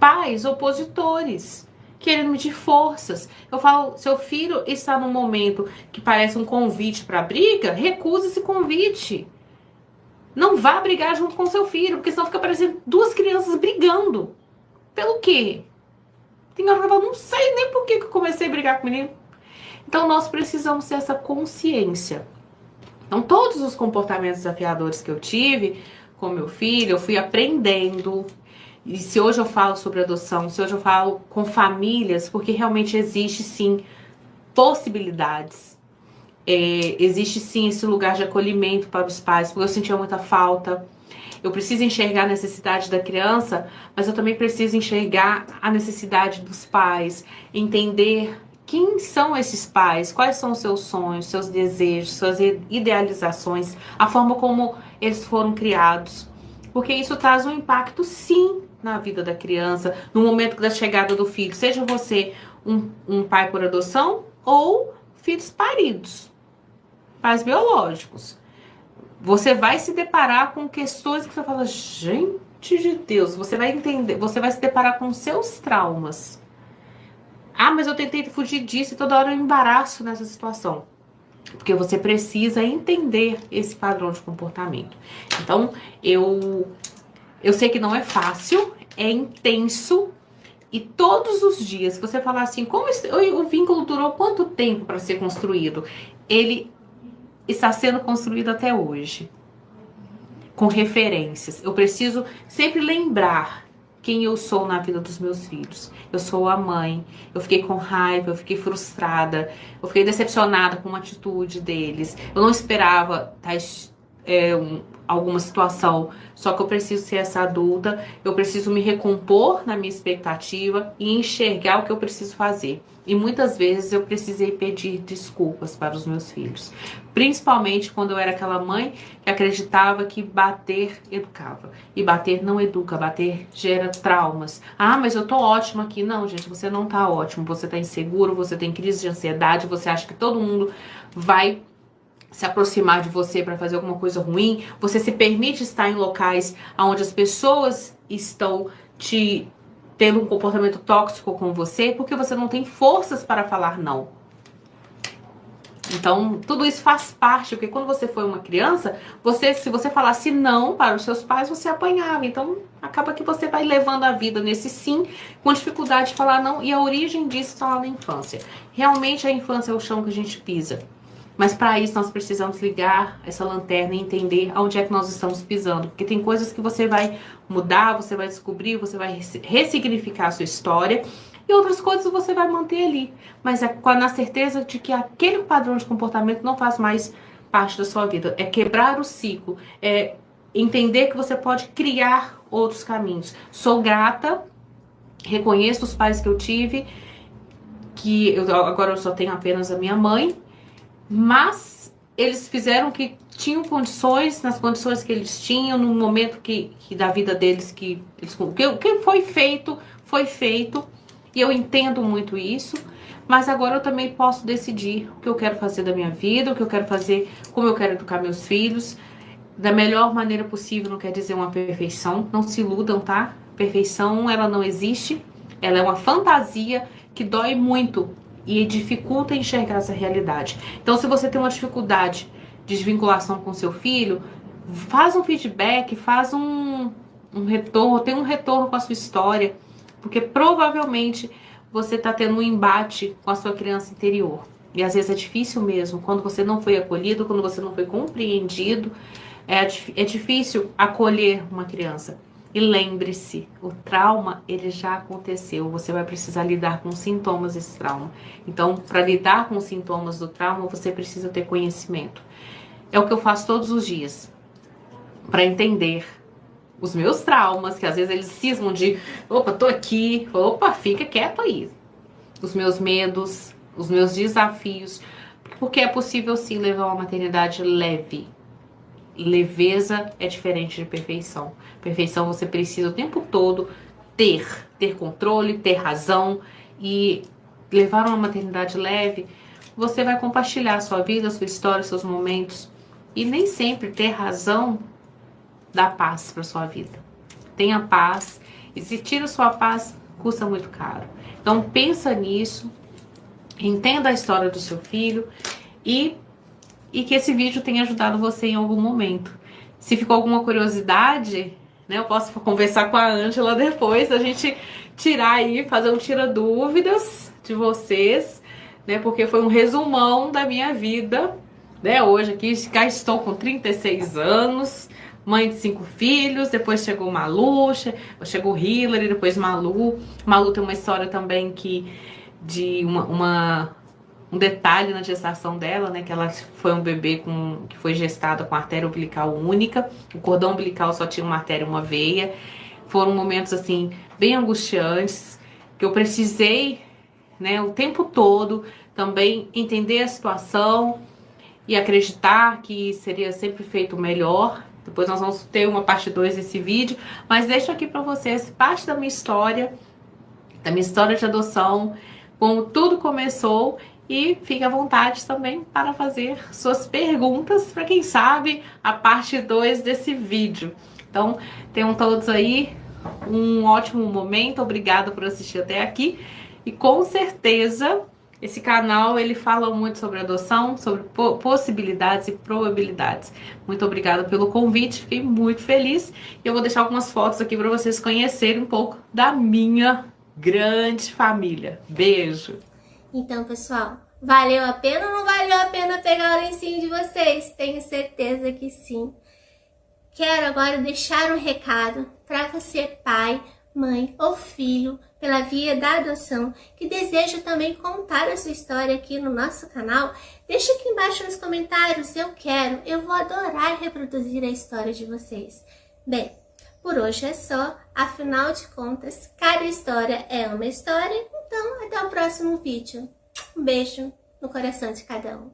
pais opositores, querendo medir forças. Eu falo, seu filho está num momento que parece um convite para briga, recusa esse convite. Não vá brigar junto com seu filho, porque senão fica parecendo duas crianças brigando. Pelo quê? Tem hora que eu falo, não sei nem por que eu comecei a brigar com o menino. Então nós precisamos ter essa consciência. Então todos os comportamentos desafiadores que eu tive com meu filho, eu fui aprendendo. E se hoje eu falo sobre adoção, se hoje eu falo com famílias, porque realmente existe sim possibilidades. Existe sim esse lugar de acolhimento para os pais, porque eu sentia muita falta. Eu preciso enxergar a necessidade da criança, mas eu também preciso enxergar a necessidade dos pais, entender quem são esses pais, quais são os seus sonhos, seus desejos, suas idealizações, a forma como eles foram criados. Porque isso traz um impacto sim na vida da criança, no momento da chegada do filho, seja você um pai por adoção ou filhos paridos. Pais biológicos. Você vai se deparar com questões que você fala, gente de Deus, você vai entender, você vai se deparar com seus traumas. Ah, mas eu tentei fugir disso e toda hora eu embaraço nessa situação. Porque você precisa entender esse padrão de comportamento. Então, eu sei que não é fácil, é intenso. E todos os dias, se você falar assim, o vínculo durou quanto tempo para ser construído? Ele está sendo construído até hoje, com referências. Eu preciso sempre lembrar quem eu sou na vida dos meus filhos. Eu sou a mãe, eu fiquei com raiva, eu fiquei frustrada, eu fiquei decepcionada com uma atitude deles. Eu não esperava alguma situação, só que eu preciso ser essa adulta, eu preciso me recompor na minha expectativa e enxergar o que eu preciso fazer. E muitas vezes eu precisei pedir desculpas para os meus filhos. Principalmente quando eu era aquela mãe que acreditava que bater educava. E bater não educa, bater gera traumas. Ah, mas eu tô ótima aqui. Não, gente, você não tá ótimo. Você tá inseguro, você tem crise de ansiedade, você acha que todo mundo vai se aproximar de você para fazer alguma coisa ruim. Você se permite estar em locais onde as pessoas estão tendo um comportamento tóxico com você porque você não tem forças para falar não. Então, tudo isso faz parte, porque quando você foi uma criança, se você falasse não para os seus pais, você apanhava. Então, acaba que você vai levando a vida nesse sim, com dificuldade de falar não, e a origem disso está lá na infância. Realmente, a infância é o chão que a gente pisa. Mas para isso nós precisamos ligar essa lanterna e entender aonde é que nós estamos pisando. Porque tem coisas que você vai mudar, você vai descobrir, você vai ressignificar a sua história. E outras coisas você vai manter ali. Mas na certeza de que aquele padrão de comportamento não faz mais parte da sua vida. É quebrar o ciclo. É entender que você pode criar outros caminhos. Sou grata, reconheço os pais que eu tive. Agora eu só tenho apenas a minha mãe. Mas eles fizeram que tinham condições, nas condições que eles tinham, no momento que da vida deles, o que foi feito, foi feito. E eu entendo muito isso. Mas agora eu também posso decidir o que eu quero fazer da minha vida, o que eu quero fazer, como eu quero educar meus filhos. Da melhor maneira possível, não quer dizer uma perfeição. Não se iludam, tá? Perfeição, ela não existe. Ela é uma fantasia que dói muito e dificulta enxergar essa realidade. Então, se você tem uma dificuldade de desvinculação com seu filho, faz um feedback, faz um retorno, tem um retorno com a sua história, porque provavelmente você está tendo um embate com a sua criança interior. E às vezes é difícil mesmo, quando você não foi acolhido, quando você não foi compreendido, é difícil acolher uma criança. E lembre-se, o trauma, ele já aconteceu. Você vai precisar lidar com os sintomas desse trauma. Então, para lidar com os sintomas do trauma, você precisa ter conhecimento. É o que eu faço todos os dias. Para entender os meus traumas, que às vezes eles cismam de, opa, tô aqui, opa, fica quieto aí. Os meus medos, os meus desafios. Porque é possível sim levar uma maternidade leve. Leveza é diferente de perfeição. Perfeição você precisa o tempo todo ter controle, ter razão, e levar uma maternidade leve, você vai compartilhar a sua vida, a sua história, seus momentos, e nem sempre ter razão dá paz para sua vida. Tenha paz, e se tira sua paz, custa muito caro. Então pensa nisso, entenda a história do seu filho e que esse vídeo tenha ajudado você em algum momento. Se ficou alguma curiosidade, né, eu posso conversar com a Ângela depois, a gente tirar aí, fazer um tira-dúvidas de vocês, né, porque foi um resumão da minha vida, né, hoje aqui, já estou com 36 anos, mãe de 5 filhos, depois chegou Malu, chegou Hillary, depois Malu. Malu tem uma história também de um detalhe na gestação dela, né, que ela foi um bebê que foi gestada com artéria umbilical única, o cordão umbilical só tinha uma artéria e uma veia. Foram momentos assim bem angustiantes, que eu precisei, né, o tempo todo também entender a situação e acreditar que seria sempre feito melhor. Depois nós vamos ter uma parte 2 desse vídeo, mas deixo aqui para vocês parte da minha história de adoção, como tudo começou. E fique à vontade também para fazer suas perguntas, para quem sabe a parte 2 desse vídeo. Então, tenham todos aí um ótimo momento, obrigada por assistir até aqui. E com certeza, esse canal ele fala muito sobre adoção, sobre possibilidades e probabilidades. Muito obrigada pelo convite, fiquei muito feliz. E eu vou deixar algumas fotos aqui para vocês conhecerem um pouco da minha grande família. Beijo! Então, pessoal, valeu a pena ou não valeu a pena pegar o lencinho de vocês? Tenho certeza que sim. Quero agora deixar um recado para você, pai, mãe ou filho, pela via da adoção, que deseja também contar a sua história aqui no nosso canal. Deixa aqui embaixo nos comentários, eu vou adorar reproduzir a história de vocês. Bem, por hoje é só, afinal de contas, cada história é uma história, então até o próximo vídeo. Um beijo no coração de cada um.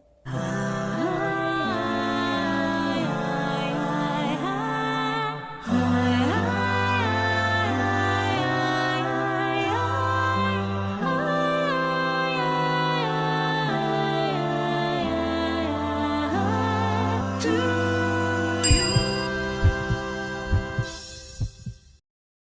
Do